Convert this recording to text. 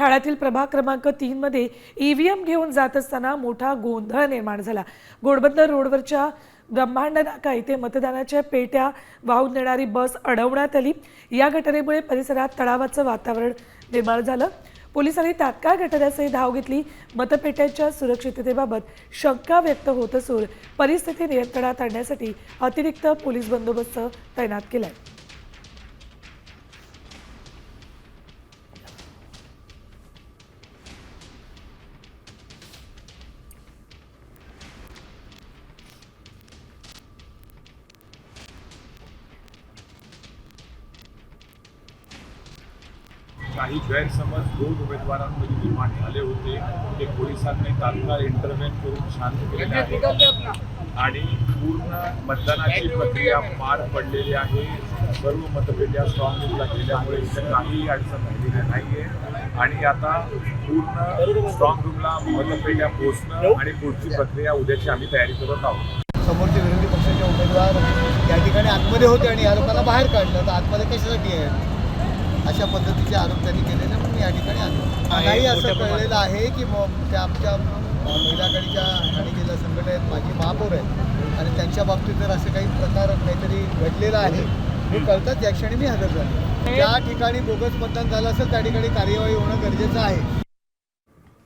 ठाण्यातील प्रभाग क्रमांक 3 मध्ये ईव्हीएम घेऊन जात असताना मोठा गोंधळ निर्माण झाला। घोडबंदर रोडवरच्या ब्रह्मांड नाका इथे मतदानाच्या पेट्या वाहून नेणारी बस अडवण्यात आली। या घटनेमुळे परिसरात तणावाचं वातावरण निर्माण झालं। पोलिसांनी तात्काळ घटनास्थळी धाव घेतली। मतपेट्यांच्या सुरक्षिततेबाबत शंका व्यक्त होत असून परिस्थिती नियंत्रणात आणण्यासाठी अतिरिक्त पोलीस बंदोबस्त तैनात केलाय। काही गैरसमज दोन उमेदवारांमध्ये निर्माण झाले होते ते पोलिसांनी तात्काळ इंटरव्हेन करून शांत केलेले आहे आणि पूर्ण मतदानाची प्रक्रिया पार पडलेली आहे। सर्व मतपेट्या स्ट्रॉंग रूमला गेल्यामुळे इथं काहीही अडचण राहिलेली नाही आहे आणि आता पूर्ण स्ट्रॉंग रूमला मतपेट्या पोहोचणं आणि पुढची प्रक्रिया उद्याची आम्ही तयारी करत आहोत। समोरचे विरोधी पक्षाचे उमेदवार या ठिकाणी आतमध्ये होते आणि या लोकांना बाहेर काढलं, तर आतमध्ये कशासाठी आहे अशा पद्धतीचे आरोप त्यांनी केलेले म्हणून या ठिकाणी आलो। नाही असं कळलेलं आहे की ते आमच्या महिला आघाडीच्या ठाणे जिल्हा संघटनेत माजी महापौर आहेत आणि त्यांच्या बाबतीत जर असं काही प्रकार काहीतरी घडलेला आहे हे कळतात या क्षणी मी हजर झाले। ज्या ठिकाणी बोगस मतदान झालं असेल त्या ठिकाणी कार्यवाही होणं गरजेचं आहे।